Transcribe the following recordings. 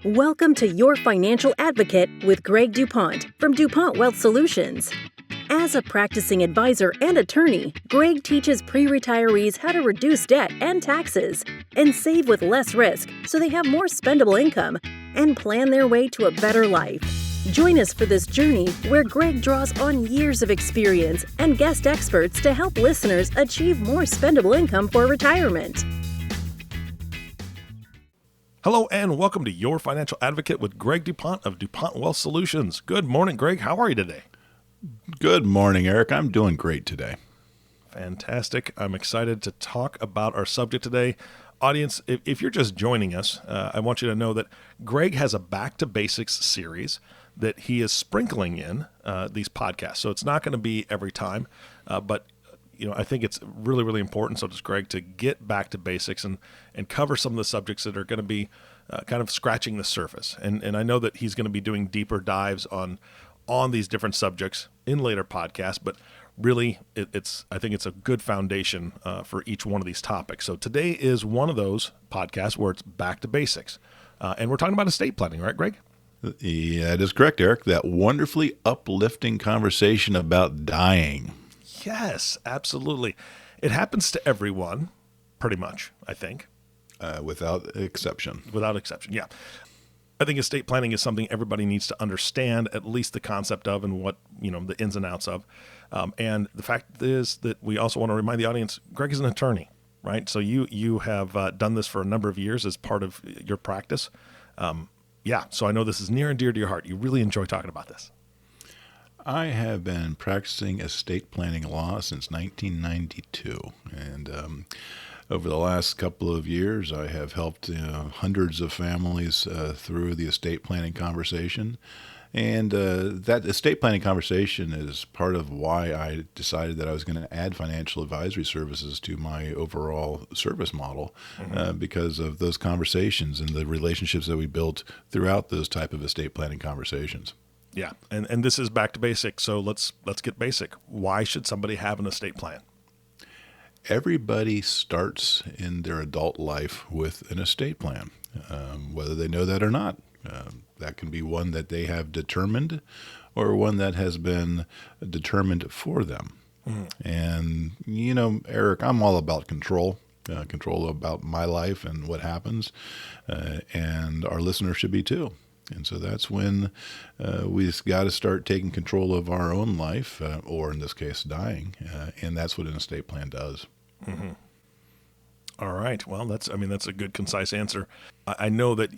Welcome to Your Financial Advocate with Greg DuPont from DuPont Wealth Solutions. As a practicing advisor and attorney, Greg teaches pre-retirees how to reduce debt and taxes and save with less risk so they have more spendable income and plan their way to a better life. Join us for this journey where Greg draws on years of experience and guest experts to help listeners achieve more spendable income for retirement. Hello and welcome to Your Financial Advocate with Greg DuPont of DuPont Wealth Solutions. Good morning, Greg. How are you today? Good morning, Eric. I'm doing great today. Fantastic. I'm excited to talk about our subject today. Audience, if you're just joining us, I want you to know that Greg has a Back to Basics series that he is sprinkling in these podcasts. So it's not going to be every time, but I think it's really, really important, so does Greg, to get back to basics and cover some of the subjects that are going to be kind of scratching the surface. And I know that he's going to be doing deeper dives on these different subjects in later podcasts, but really I think it's a good foundation for each one of these topics. So today is one of those podcasts where it's back to basics. And we're talking about estate planning, right, Greg? Yeah, that is correct, Eric. That wonderfully uplifting conversation about dying. Yes, absolutely. It happens to everyone, pretty much, I think. Without exception. Without exception, yeah. I think estate planning is something everybody needs to understand, at least the concept of and what, the ins and outs of. And the fact is that we also want to remind the audience, Greg is an attorney, right? So you have done this for a number of years as part of your practice. So I know this is near and dear to your heart. You really enjoy talking about this. I have been practicing estate planning law since 1992, and over the last couple of years, I have helped hundreds of families through the estate planning conversation, and that estate planning conversation is part of why I decided that I was going to add financial advisory services to my overall service model, because of those conversations and the relationships that we built throughout those type of estate planning conversations. Yeah, and this is back to basics, so let's get basic. Why should somebody have an estate plan? Everybody starts in their adult life with an estate plan, whether they know that or not. That can be one that they have determined or one that has been determined for them. And, Eric, I'm all about control about my life and what happens, and our listeners should be too. And so that's when we've got to start taking control of our own life, or in this case, dying. And that's what an estate plan does. Mm-hmm. All right. Well, that's a good, concise answer. I know that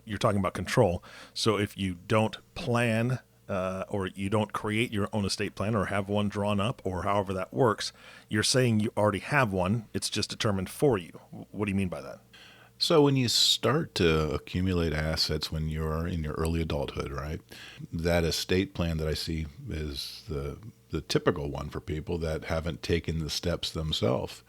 you're talking about control. So if you don't plan or you don't create your own estate plan or have one drawn up or however that works, you're saying you already have one. It's just determined for you. What do you mean by that? So when you start to accumulate assets when you're in your early adulthood, right, that estate plan that I see is the typical one for people that haven't taken the steps themselves,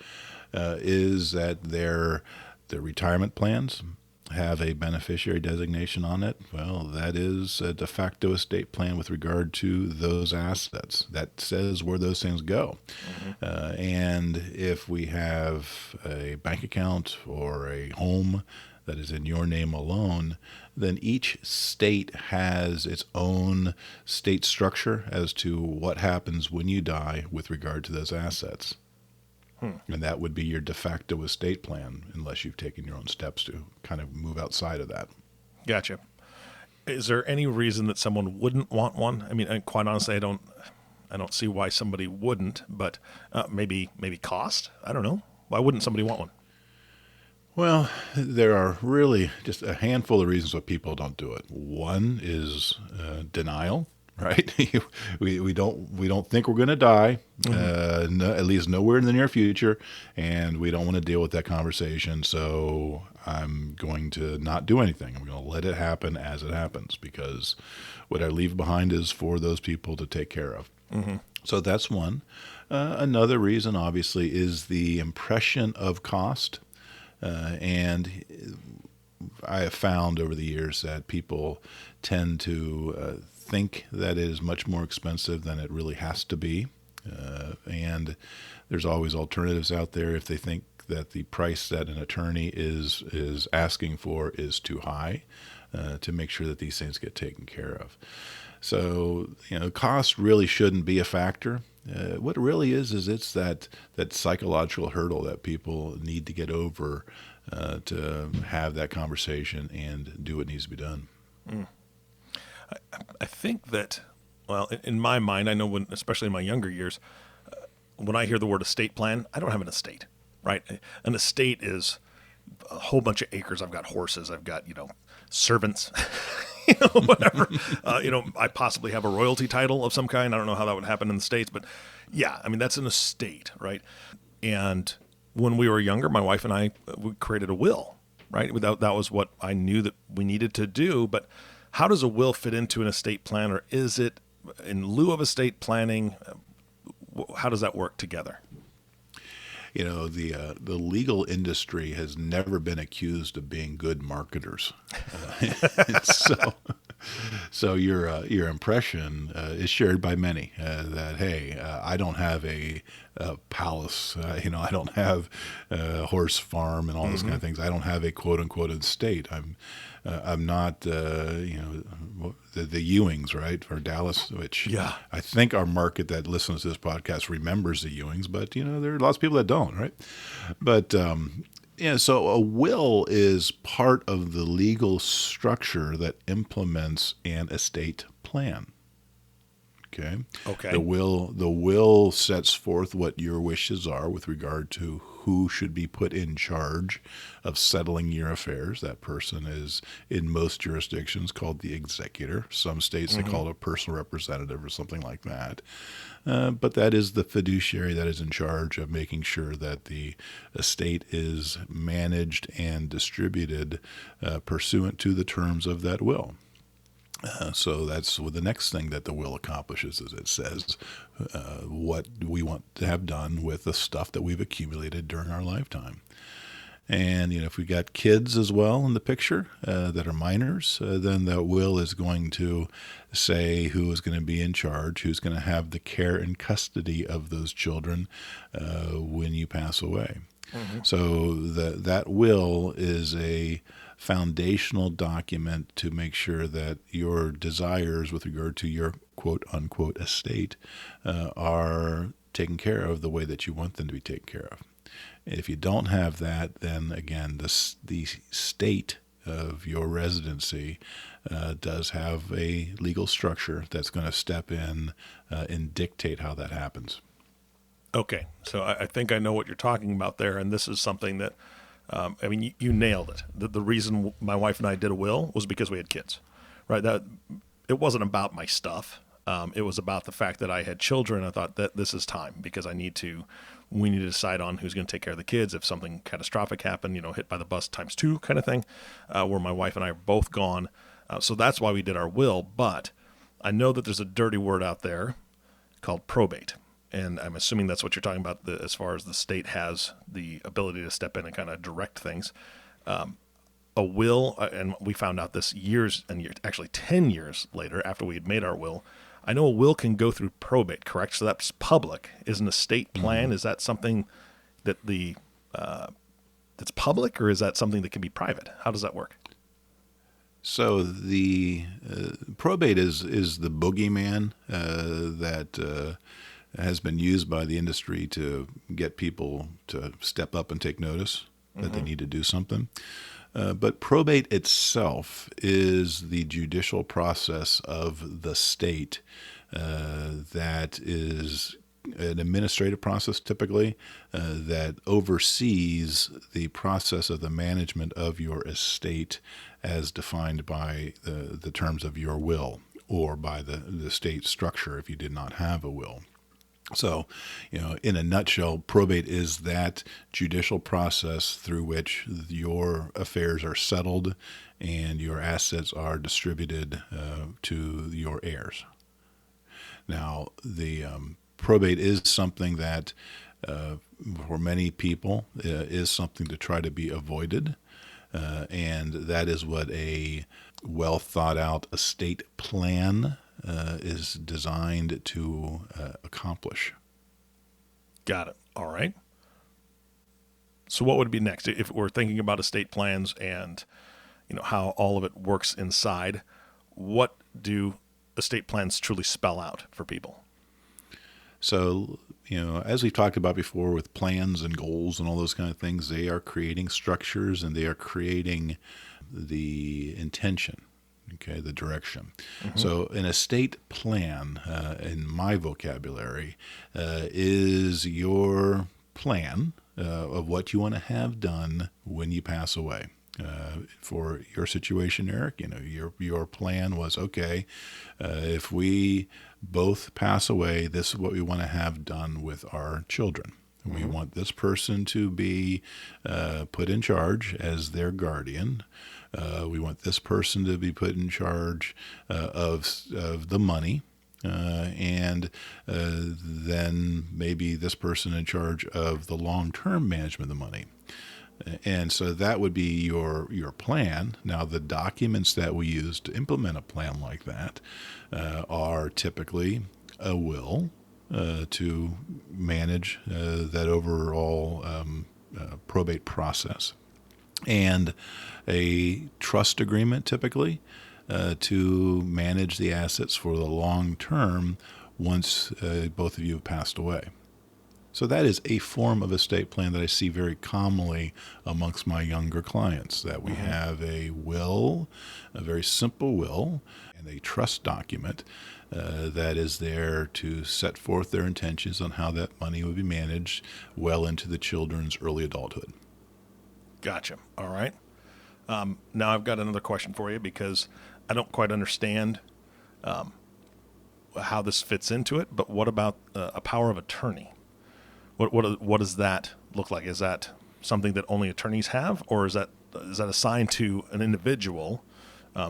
is that their retirement plans have a beneficiary designation on it. Well, that is a de facto estate plan with regard to those assets. That says where those things go. And if we have a bank account or a home that is in your name alone, then each state has its own state structure as to what happens when you die with regard to those assets. And that would be your de facto estate plan, unless you've taken your own steps to kind of move outside of that. Gotcha. Is there any reason that someone wouldn't want one? I mean, quite honestly, I don't see why somebody wouldn't, but maybe cost? I don't know. Why wouldn't somebody want one? Well, there are really just a handful of reasons why people don't do it. One is denial. Right, we don't think we're going to die, at least nowhere in the near future, and we don't want to deal with that conversation. So I'm going to not do anything. I'm going to let it happen as it happens, because what I leave behind is for those people to take care of. So that's one. Another reason, obviously, is the impression of cost, and I have found over the years that people tend to think that it is much more expensive than it really has to be. And there's always alternatives out there if they think that the price that an attorney is asking for is too high, to make sure that these things get taken care of. So, cost really shouldn't be a factor. What it really is it's that psychological hurdle that people need to get over to have that conversation and do what needs to be done. I think that, well, in my mind, I know when, especially in my younger years, when I hear the word estate plan, I don't have an estate, right? An estate is a whole bunch of acres. I've got horses. I've got, servants, whatever. I possibly have a royalty title of some kind. I don't know how that would happen in the States, but yeah, I mean, that's an estate, right? And when we were younger, my wife and I, we created a will, right? That was what I knew that we needed to do. But how does a will fit into an estate plan, or is it in lieu of estate planning? How does that work together? The legal industry has never been accused of being good marketers. So your impression is shared by many that, hey, I don't have a palace, I don't have a horse farm and all those kind of things. I don't have a quote unquote estate. I'm not the Ewings, right, for Dallas, which I think our market that listens to this podcast remembers the Ewings, but there are lots of people that don't, right? But so a will is part of the legal structure that implements an estate plan. Okay. The will sets forth what your wishes are with regard to who should be put in charge of settling your affairs. That person is, in most jurisdictions, called the executor. Some states they call it a personal representative or something like that. But that is the fiduciary that is in charge of making sure that the estate is managed and distributed pursuant to the terms of that will. So that's the next thing that the will accomplishes, is it says what we want to have done with the stuff that we've accumulated during our lifetime. And if we got kids as well in the picture that are minors, then that will is going to say who is going to be in charge, who's going to have the care and custody of those children when you pass away. So that will is a foundational document to make sure that your desires with regard to your quote-unquote estate are taken care of the way that you want them to be taken care of. If you don't have that, then again, the state of your residency does have a legal structure that's going to step in and dictate how that happens. Okay, so I think I know what you're talking about there, and this is something that, you nailed it. The reason my wife and I did a will was because we had kids, right? That it wasn't about my stuff. It was about the fact that I had children. I thought that this is time because we need to decide on who's going to take care of the kids if something catastrophic happened, hit by the bus times 2 kind of thing, where my wife and I are both gone. So that's why we did our will. But I know that there's a dirty word out there called probate. And I'm assuming that's what you're talking about as far as the state has the ability to step in and kind of direct things. A will, and we found out this actually 10 years later after we had made our will, I know a will can go through probate, correct? So that's public. Is an estate plan, is that something that that's public, or is that something that can be private? How does that work? So the probate is the boogeyman that has been used by the industry to get people to step up and take notice that they need to do something. But probate itself is the judicial process of the state that is an administrative process typically that oversees the process of the management of your estate as defined by the terms of your will or by the state structure if you did not have a will. So, in a nutshell, probate is that judicial process through which your affairs are settled and your assets are distributed to your heirs. Now, the probate is something that, for many people, is something to try to be avoided, and that is what a well thought out estate plan is designed to accomplish. Got it. All right. So what would be next if we're thinking about estate plans and how all of it works inside? What do estate plans truly spell out for people? So, as we've talked about before with plans and goals and all those kind of things, they are creating structures and they are creating the intention, okay, the direction. Mm-hmm. So an estate plan, in my vocabulary, is your plan of what you want to have done when you pass away. For your situation, Eric, your plan was, okay, if we both pass away, this is what we want to have done with our children. Mm-hmm. We want this person to be put in charge as their guardian. We want this person to be put in charge of the money. And then maybe this person in charge of the long-term management of the money. And so that would be your plan. Now, the documents that we use to implement a plan like that are typically a will to manage that overall probate process, and a trust agreement typically to manage the assets for the long term once both of you have passed away. So that is a form of estate plan that I see very commonly amongst my younger clients, that we have a will, a very simple will, and a trust document that is there to set forth their intentions on how that money would be managed well into the children's early adulthood. Gotcha. All right. Now I've got another question for you, because I don't quite understand how this fits into it, but what about a power of attorney? What does that look like? Is that something that only attorneys have, or is that assigned to an individual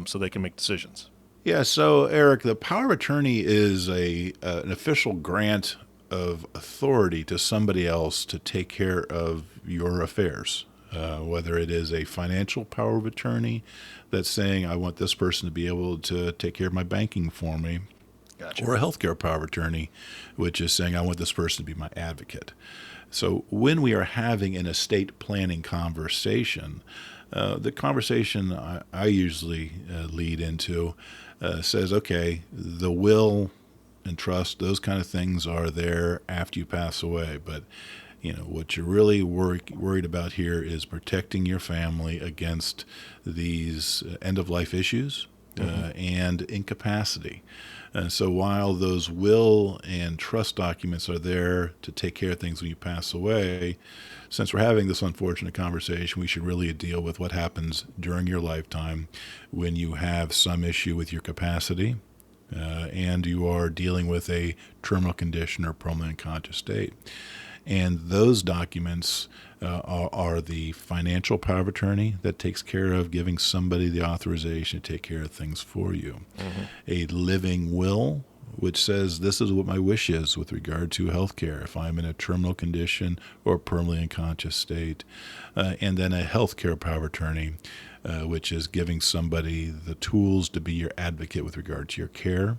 so they can make decisions? Yeah, so Eric, the power of attorney is an official grant of authority to somebody else to take care of your affairs. Whether it is a financial power of attorney that's saying, I want this person to be able to take care of my banking for me. Gotcha. Or a healthcare power of attorney, which is saying, I want this person to be my advocate. So when we are having an estate planning conversation, the conversation I usually lead into says, okay, the will and trust, those kind of things are there after you pass away. But what you're really worried about here is protecting your family against these end-of-life issues and incapacity. And so while those will and trust documents are there to take care of things when you pass away, since we're having this unfortunate conversation, we should really deal with what happens during your lifetime when you have some issue with your capacity and you are dealing with a terminal condition or permanent unconscious state. And those documents are the financial power of attorney that takes care of giving somebody the authorization to take care of things for you. Mm-hmm. A living will, which says this is what my wish is with regard to health care if I'm in a terminal condition or permanently unconscious state. And then a health care power of attorney, which is giving somebody the tools to be your advocate with regard to your care.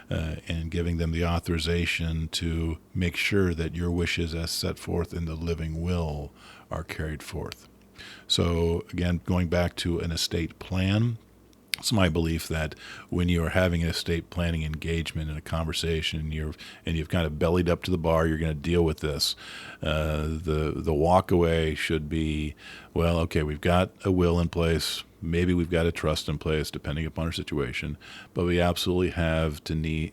And giving them the authorization to make sure that your wishes as set forth in the living will are carried forth. So again, going back to an estate plan, it's my belief that when you are having an estate planning engagement in a conversation and you've kind of bellied up to the bar, you're going to deal with this. The walk away should be, well, okay, we've got a will in place. Maybe we've got a trust in place, depending upon our situation, but we absolutely have to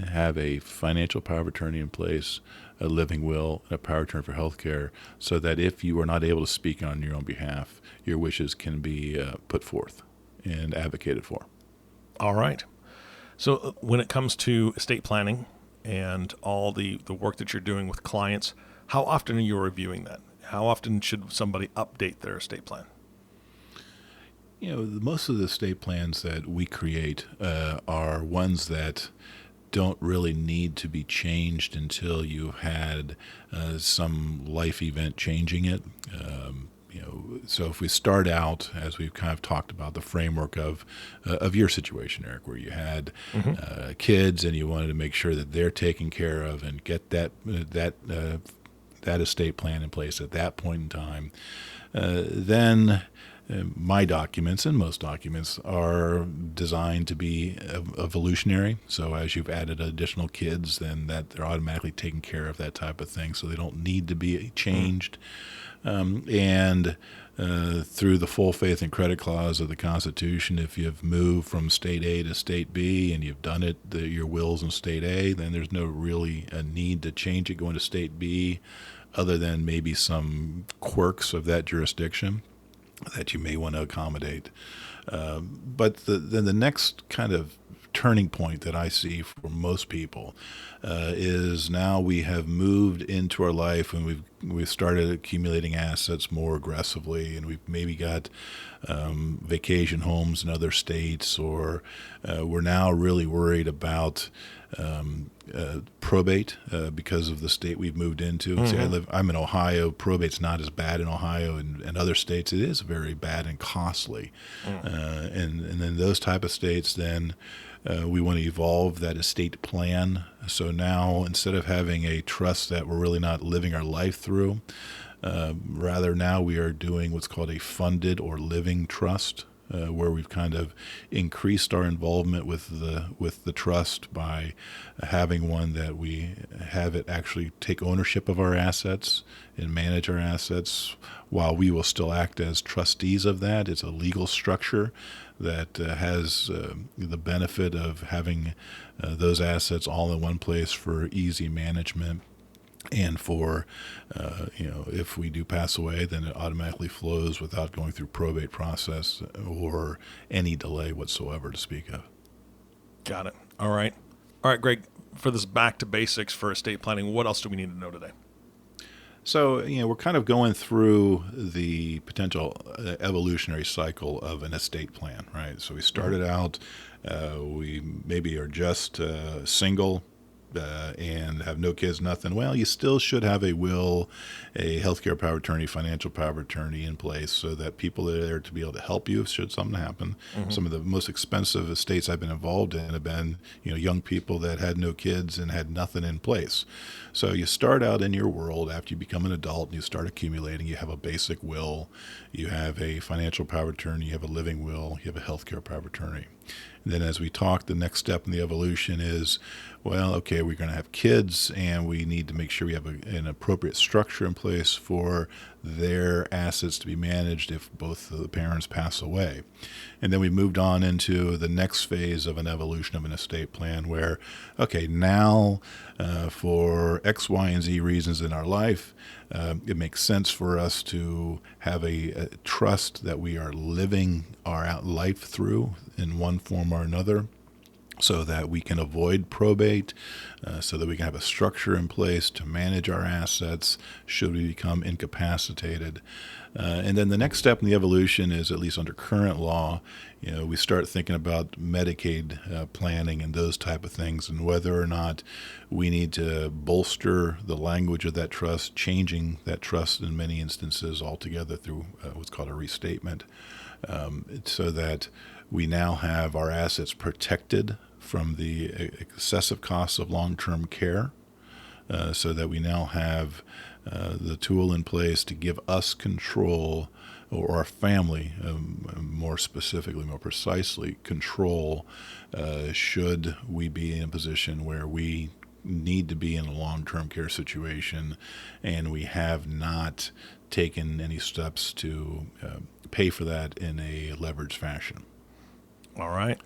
have a financial power of attorney in place, a living will, and a power of attorney for health care, so that if you are not able to speak on your own behalf, your wishes can be put forth and advocated for. All right. So when it comes to estate planning and all the work that you're doing with clients, how often are you reviewing that? How often should somebody update their estate plan? Most of the estate plans that we create are ones that don't really need to be changed until you've had some life event changing it. So if we start out, as we've kind of talked about, the framework of your situation, Eric, where you had that estate plan in place at that point in time, then my documents and most documents are designed to be evolutionary. So as you've added additional kids, then that they're automatically taking care of that type of thing. So they don't need to be changed. And through the full faith and credit clause of the Constitution, if you've moved from state A to state B and you've done it, your will's in state A, then there's no really a need to change it going to state B, other than maybe some quirks of that jurisdiction that you may want to accommodate. But then the next kind of turning point that I see for most people is now we have moved into our life and we've started accumulating assets more aggressively, and we've maybe got vacation homes in other states, or we're now really worried about probate because of the state we've moved into. Mm-hmm. See, I'm in Ohio. Probate's not as bad in Ohio and other states. It is very bad and costly. And then those type of states, then we want to evolve that estate plan. So now, instead of having a trust that we're really not living our life through, rather now we are doing what's called a funded or living trust, where we've kind of increased our involvement with the trust by having one that we have it actually take ownership of our assets and manage our assets, while we will still act as trustees of that. It's a legal structure that has the benefit of having those assets all in one place for easy management. And for, if we do pass away, then it automatically flows without going through probate process or any delay whatsoever to speak of. Got it. All right, Greg, for this back to basics for estate planning, what else do we need to know today? So, we're kind of going through the potential evolutionary cycle of an estate plan, right? So we started out, we maybe are just single, and have no kids, nothing. Well, you still should have a will, a healthcare power of attorney, financial power of attorney in place, so that people are there to be able to help you should something happen. Mm-hmm. Some of the most expensive estates I've been involved in have been, young people that had no kids and had nothing in place. So you start out in your world after you become an adult and you start accumulating. You have a basic will, you have a financial power of attorney, you have a living will, you have a healthcare power of attorney. And then as we talk, the next step in the evolution is, well, okay, we're going to have kids, and we need to make sure we have an appropriate structure in place for their assets to be managed if both of the parents pass away. And then we moved on into the next phase of an evolution of an estate plan where, okay, now for X, Y, and Z reasons in our life, it makes sense for us to have a trust that we are living our life through in one form or another, so that we can avoid probate, so that we can have a structure in place to manage our assets should we become incapacitated. And then the next step in the evolution is, at least under current law, we start thinking about Medicaid planning and those type of things, and whether or not we need to bolster the language of that trust, changing that trust in many instances altogether through what's called a restatement, so that we now have our assets protected from the excessive costs of long-term care, so that we now have the tool in place to give us control, or our family, more specifically, more precisely, control should we be in a position where we need to be in a long-term care situation and we have not taken any steps to pay for that in a leveraged fashion. All right.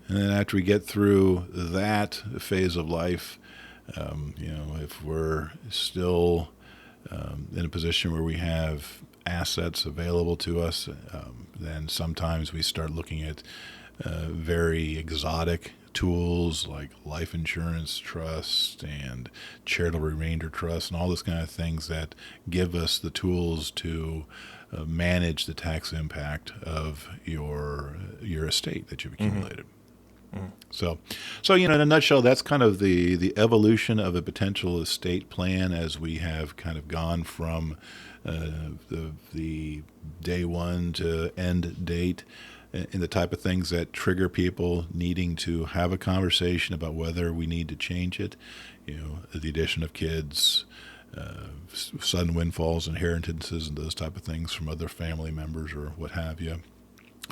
And then after we get through that phase of life, if we're still in a position where we have assets available to us, then sometimes we start looking at very exotic tools like life insurance trust and charitable remainder trust and all those kind of things that give us the tools to manage the tax impact of your estate that you've accumulated. Mm-hmm. So in a nutshell, that's kind of the evolution of a potential estate plan as we have kind of gone from the day one to end date, and the type of things that trigger people needing to have a conversation about whether we need to change it. The addition of kids, sudden windfalls, inheritances, and those type of things from other family members or what have you.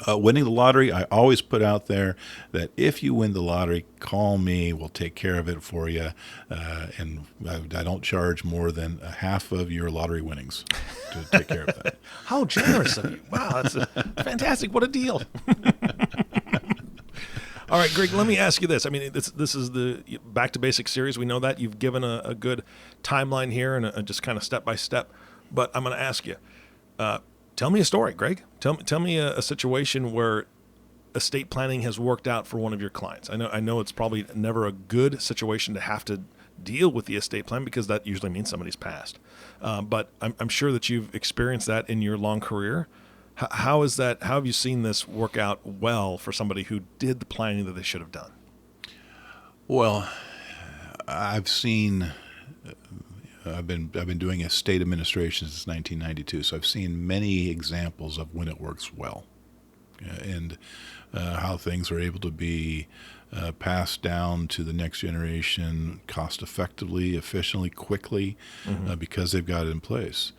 Winning the lottery, I always put out there that if you win the lottery, call me. We'll take care of it for you. And I don't charge more than a half of your lottery winnings to take care of that. How generous of you. Wow, that's fantastic. What a deal. All right, Greg, let me ask you this. I mean, this is the Back to Basics series. We know that. You've given a good timeline here and just kind of step by step. But I'm going to ask you, tell me a story, Greg. Tell me a situation where estate planning has worked out for one of your clients. I know it's probably never a good situation to have to deal with the estate plan because that usually means somebody's passed. But I'm sure that you've experienced that in your long career. How is that? How have you seen this work out well for somebody who did the planning that they should have done? Well, I've been doing estate administration since 1992, so I've seen many examples of when it works well, and how things are able to be passed down to the next generation cost effectively, efficiently, quickly, because they've got it in place.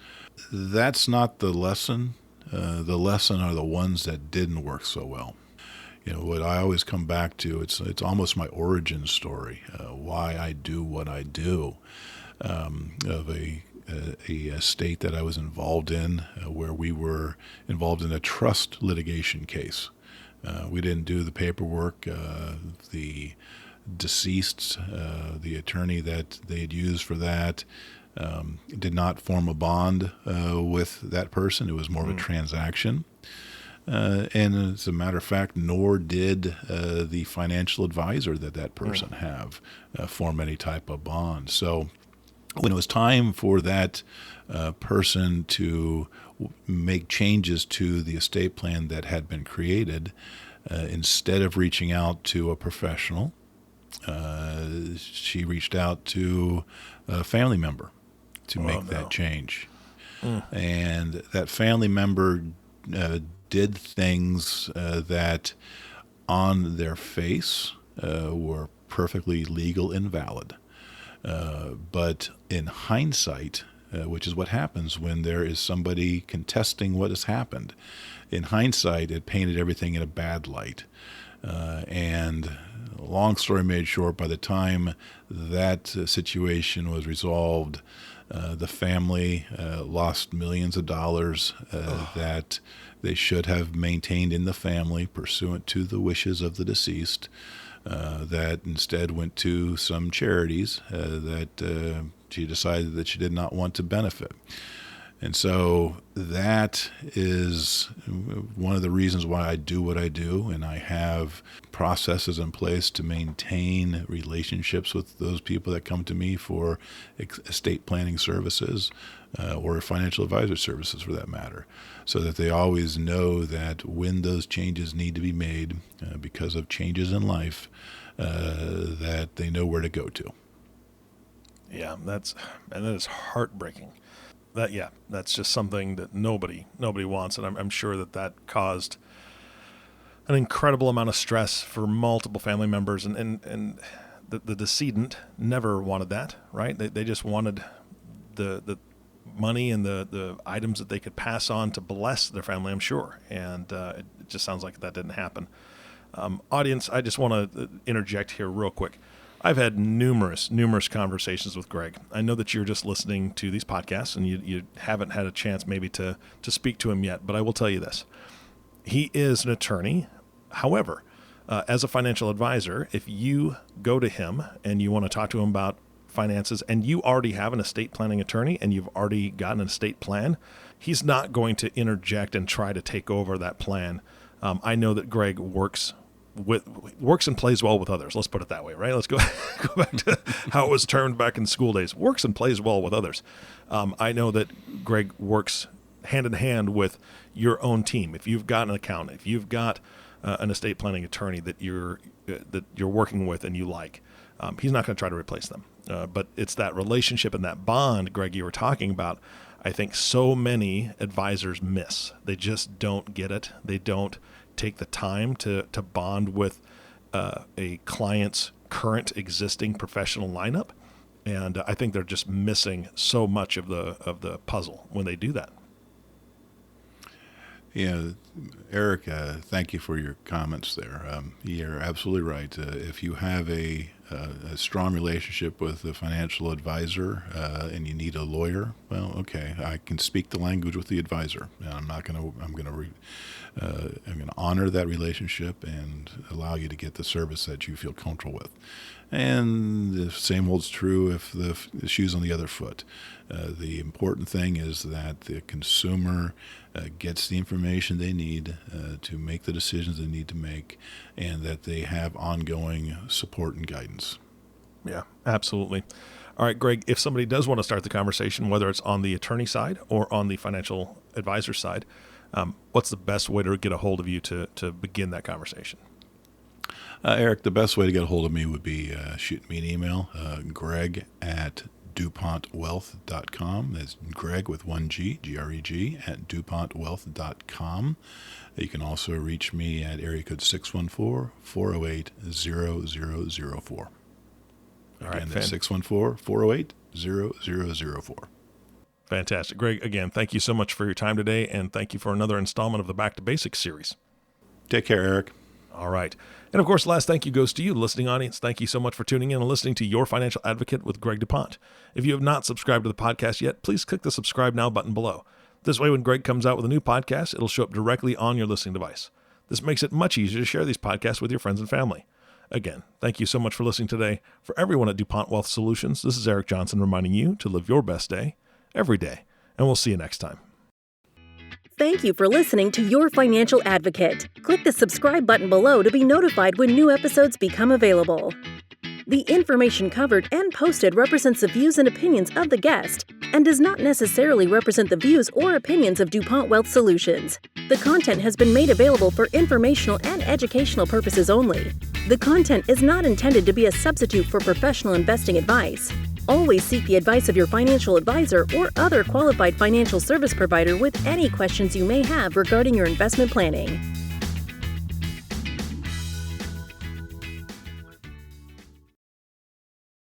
That's not the lesson. The lesson are the ones that didn't work so well. What I always come back to, it's almost my origin story, why I do what I do, of a state that I was involved in, where we were involved in a trust litigation case. We didn't do the paperwork. The deceased, the attorney that they had used for that, did not form a bond with that person. It was more of a transaction. And as a matter of fact, nor did the financial advisor that person have form any type of bond. So when it was time for that person to make changes to the estate plan that had been created, instead of reaching out to a professional, she reached out to a family member to make that change. And that family member did things that on their face were perfectly legal and valid. But in hindsight, which is what happens when there is somebody contesting what has happened, in hindsight, it painted everything in a bad light. And long story made short, by the time that situation was resolved, the family lost millions of dollars that they should have maintained in the family pursuant to the wishes of the deceased, that instead went to some charities that she decided that she did not want to benefit. And so that is one of the reasons why I do what I do, and I have processes in place to maintain relationships with those people that come to me for estate planning services or financial advisor services for that matter, so that they always know that when those changes need to be made because of changes in life, that they know where to go to. Yeah, that is heartbreaking. That's just something that nobody wants, and I'm sure that caused an incredible amount of stress for multiple family members, and the decedent never wanted that, right? They just wanted the money and the items that they could pass on to bless their family, I'm sure, and it just sounds like that didn't happen. Audience, I just want to interject here real quick. I've had numerous conversations with Greg. I know that you're just listening to these podcasts and you haven't had a chance maybe to speak to him yet, but I will tell you this. He is an attorney. However, as a financial advisor, if you go to him and you want to talk to him about finances and you already have an estate planning attorney and you've already gotten an estate plan, he's not going to interject and try to take over that plan. I know that Greg works and plays well with others. Let's put it that way, right? Let's go back to how it was termed back in school days. Works and plays well with others. I know that Greg works hand in hand with your own team. If you've got an accountant, if you've got an estate planning attorney that you're working with and you like, he's not going to try to replace them. But it's that relationship and that bond, Greg, you were talking about. I think so many advisors miss. They just don't get it. They don't take the time to bond with a client's current existing professional lineup. And I think they're just missing so much of the puzzle when they do that. Yeah, Eric, thank you for your comments there. You're absolutely right. If you have a strong relationship with a financial advisor and you need a lawyer, well, okay, I can speak the language with the advisor. And I'm going to honor that relationship and allow you to get the service that you feel comfortable with. And the same holds true if the shoe's on the other foot. The important thing is that the consumer gets the information they need to make the decisions they need to make, and that they have ongoing support and guidance. Yeah, absolutely. All right, Greg, if somebody does want to start the conversation, whether it's on the attorney side or on the financial advisor side, what's the best way to get a hold of you to begin that conversation? Eric, the best way to get a hold of me would be shoot me an email, Greg at DuPontWealth.com. That's Greg with one G, Greg, at DuPontWealth.com. You can also reach me at area code 614-408-0004. All right, Again, that's 614-408-0004. Fantastic. Greg, again, thank you so much for your time today, and thank you for another installment of the Back to Basics series. Take care, Eric. All right. And of course, last thank you goes to you, listening audience. Thank you so much for tuning in and listening to Your Financial Advocate with Greg DuPont. If you have not subscribed to the podcast yet, please click the subscribe now button below. This way, when Greg comes out with a new podcast, it'll show up directly on your listening device. This makes it much easier to share these podcasts with your friends and family. Again, thank you so much for listening today. For everyone at DuPont Wealth Solutions, this is Eric Johnson reminding you to live your best day every day. And we'll see you next time. Thank you for listening to Your Financial Advocate. Click the subscribe button below to be notified when new episodes become available. The information covered and posted represents the views and opinions of the guest and does not necessarily represent the views or opinions of DuPont Wealth Solutions. The content has been made available for informational and educational purposes only. The content is not intended to be a substitute for professional investing advice. Always seek the advice of your financial advisor or other qualified financial service provider with any questions you may have regarding your investment planning.